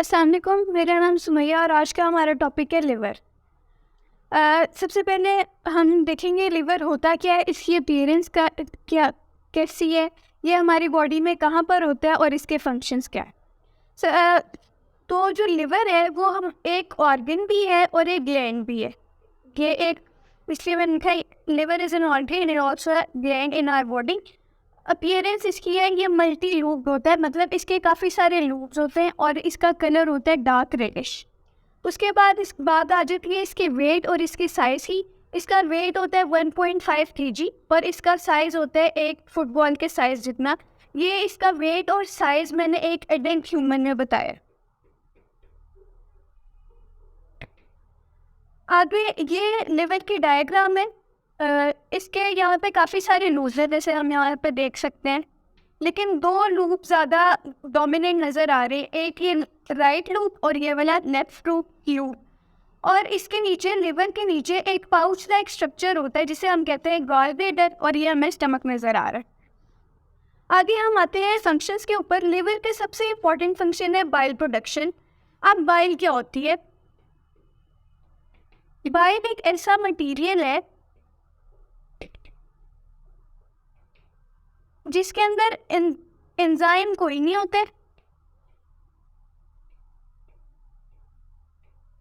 अस्सलाम वालेकुम, मेरा नाम सुमैया और आज का हमारा टॉपिक है लिवर। सबसे पहले हम देखेंगे लिवर होता क्या है, इसकी अपीयरेंस का क्या कैसी है, ये हमारी बॉडी में कहाँ पर होता है और इसके फंक्शंस क्या है। तो जो लिवर है वो हम एक ऑर्गन भी है और एक ग्लैंड भी है। ये एक इसलिए मैंने लिखा है liver is an organ and also gland in our body. Appearance इसकी है, ये मल्टी लूप होता है, मतलब इसके काफ़ी सारे लूप्स होते हैं और इसका कलर होता है डार्क रेडिश। उसके बाद इस बात आ जाती है इसके वेट और इसकी साइज़ ही। इसका वेट होता है 1.5 kg और इसका साइज़ होता है एक फुटबॉल के साइज़ जितना। ये इसका वेट और साइज़ मैंने एक एडल्ट ह्यूमन में बताया। आगे ये लिवर की डायग्राम है। इसके यहाँ पे काफ़ी सारे लूप्स हैं, जैसे हम यहाँ पे देख सकते हैं, लेकिन दो लूप ज़्यादा डोमिनेंट नज़र आ रहे हैं। एक ये राइट लूप और ये वाला लेफ्ट लूप। और इसके नीचे लिवर के नीचे एक पाउच लाइक स्ट्रक्चर होता है जिसे हम कहते हैं गॉल ब्लैडर, और ये हमें स्टमक नज़र आ रहा है। आगे हम आते हैं फंक्शंस के ऊपर। लिवर के सबसे इम्पॉर्टेंट फंक्शन है बाइल प्रोडक्शन। अब बाइल क्या होती है? बाइल एक ऐसा मटेरियल है जिसके अंदर एंजाइम कोई नहीं होते,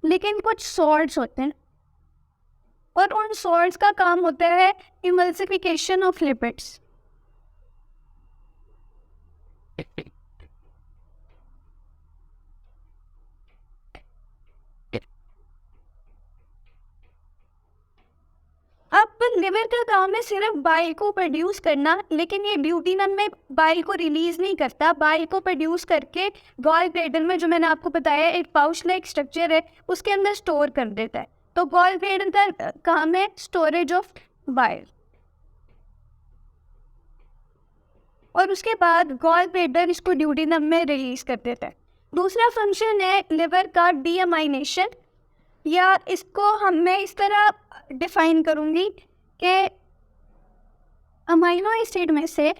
लेकिन कुछ सॉल्ट्स होते हैं और उन सॉल्ट्स का काम होता है इमल्सिफिकेशन ऑफ लिपिड्स। अब लिवर का काम है सिर्फ बाइल को प्रोड्यूस करना, लेकिन ये ड्यूटीनम में बाइल को रिलीज नहीं करता। बाइल को प्रोड्यूस करके गॉल ब्लैडर में, जो मैंने आपको बताया एक पाउच लाइक स्ट्रक्चर है, उसके अंदर स्टोर कर देता है। तो गॉल ब्लैडर का काम है स्टोरेज ऑफ बाइल। और उसके बाद गॉल ब्लैडर इसको ड्यूटीनम में रिलीज कर देता है। दूसरा फंक्शन है लिवर का डीअमाइनेशन, या इसको मैं इस तरह डिफाइन करूंगी कि अमाइनो एसिड में से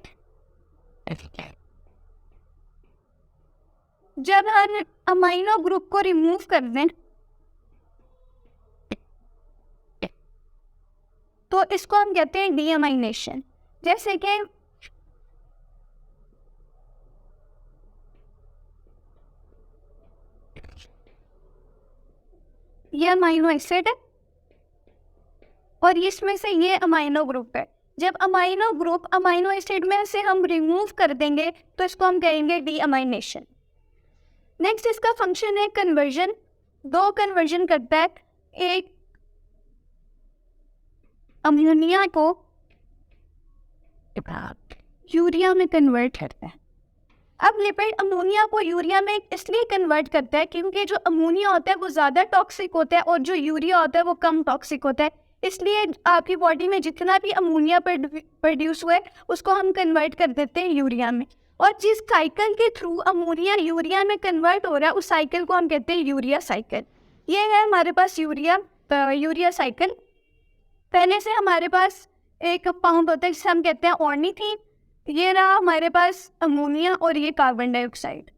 जब हम अमाइनो ग्रुप को रिमूव कर दें तो इसको हम कहते हैं डीअमाइनेशन। जैसे कि ये अमाइनो एसिड है और इसमें से ये अमाइनो ग्रुप है। जब अमाइनो ग्रुप अमाइनो एसिड में से हम रिमूव कर देंगे तो इसको हम कहेंगे डीअमाइनेशन। नेक्स्ट इसका फंक्शन है कन्वर्जन। दो कन्वर्जन करता है, एक अमोनिया को यूरिया में कन्वर्ट करता है। अब लिपिड अमोनिया को यूरिया में इसलिए कन्वर्ट करता है क्योंकि जो अमोनिया होता है वो ज़्यादा टॉक्सिक होता है और जो यूरिया होता है वो कम टॉक्सिक होता है। इसलिए आपकी बॉडी में जितना भी अमोनिया प्रोड्यूस हुआ है उसको हम कन्वर्ट कर देते हैं यूरिया में। और जिस साइकिल के थ्रू अमोनिया यूरिया में कन्वर्ट हो रहा है उस साइकिल को हम कहते हैं यूरिया साइकिल। ये है हमारे पास यूरिया साइकिल। पहले से हमारे पास एक कंपाउंड होता है जिसे हम कहते हैं ऑर्निथीन। ये रहा हमारे पास अमोनिया और ये कार्बन डाइऑक्साइड।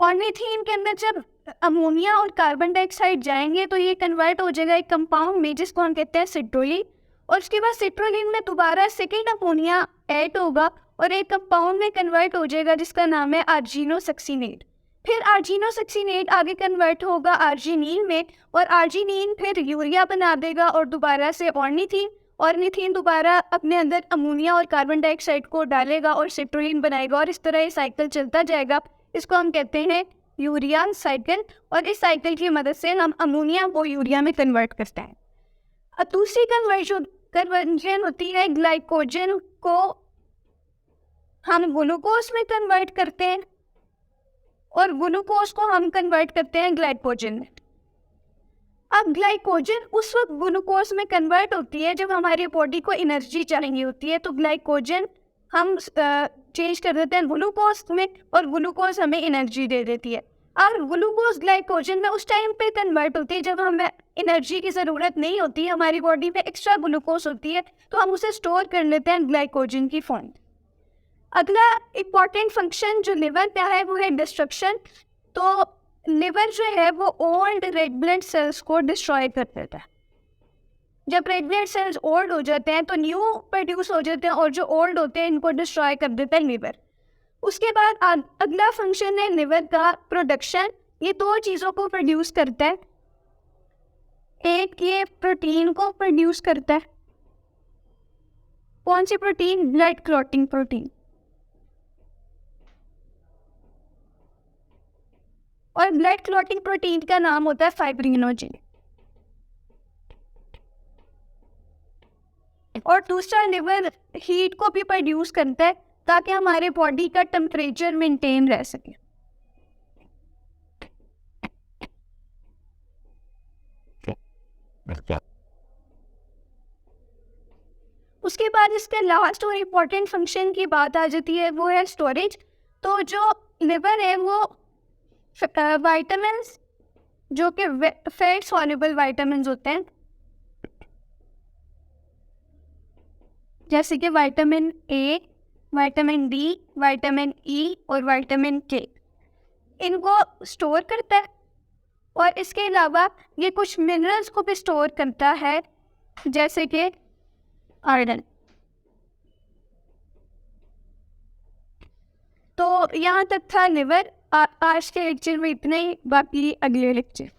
ऑर्निथीन के अंदर जब अमोनिया और कार्बन डाइऑक्साइड जाएंगे तो ये कन्वर्ट हो जाएगा एक कंपाउंड में जिसको हम कहते हैं सिट्रोलिन। और उसके बाद सिट्रोलिन में दोबारा सेकेंड अमोनिया ऐड होगा और एक कंपाउंड में कन्वर्ट हो जाएगा जिसका नाम है आर्जिनोसक्सीनेट। फिर आर्जिनोसक्सीनेट आगे कन्वर्ट होगा आर्जिनिन में और आर्जिनिन फिर यूरिया बना देगा और दोबारा से ऑर्निथीन दोबारा अपने अंदर अमोनिया और कार्बन डाइऑक्साइड को डालेगा और सिट्रोलिन बनाएगा और इस तरह ये साइकिल चलता जाएगा। इसको हम कहते हैं यूरिया साइकिल और इस साइकिल की मदद से हम अमोनिया को यूरिया में कन्वर्ट करते हैं। अब दूसरी कन्वर्जन होती है ग्लाइकोजन को हम ग्लूकोज में कन्वर्ट करते हैं और ग्लूकोज को हम कन्वर्ट करते हैं ग्लाइकोजन में। अब ग्लाइकोजन उस वक्त ग्लूकोज में कन्वर्ट होती है जब हमारी बॉडी को एनर्जी चाहिए होती है, तो ग्लाइकोजन हम चेंज कर देते हैं ग्लूकोज में और ग्लूकोज हमें एनर्जी दे देती है। और ग्लूकोज ग्लाइकोजन में उस टाइम पे कन्वर्ट होती है जब हमें एनर्जी की ज़रूरत नहीं होती, हमारी बॉडी में एक्स्ट्रा ग्लूकोज होती है तो हम उसे स्टोर कर लेते हैं ग्लाइकोजन की फॉर्म। अगला इम्पॉर्टेंट फंक्शन जो लिवर का है वो है डिस्ट्रक्शन। तो लिवर जो है वो ओल्ड रेड ब्लड सेल्स को डिस्ट्रॉय कर देता है। जब रेड ब्लड सेल्स ओल्ड हो जाते हैं तो न्यू प्रोड्यूस हो जाते हैं, और जो ओल्ड होते हैं इनको डिस्ट्रॉय कर देता है लिवर। उसके बाद अगला फंक्शन है लिवर का प्रोडक्शन। ये दो चीज़ों को प्रोड्यूस करता है। एक ये प्रोटीन को प्रोड्यूस करता है। कौन सी प्रोटीन? Blood clotting protein. और ब्लड क्लॉटिंग प्रोटीन का नाम होता है फाइब्रिनोजेन। और दूसरा लिवर हीट को भी प्रोड्यूस करता है ताकि हमारे बॉडी का टेम्परेचर मेंटेन रह सके। उसके बाद इसके लास्ट और इम्पोर्टेंट फंक्शन की बात आ जाती है, वो है स्टोरेज। तो जो लिवर है वो वाइटामिन्स, जो कि फैट सॉल्युबल वाइटामिन्स होते हैं, जैसे कि vitamin A, vitamin D, vitamin E और विटामिन के, इनको स्टोर करता है। और इसके अलावा ये कुछ मिनरल्स को भी स्टोर करता है, जैसे कि आयरन। तो यहाँ तक था लिवर। आज के लेक्चर में इतना ही, बाकी अगले लेक्चर।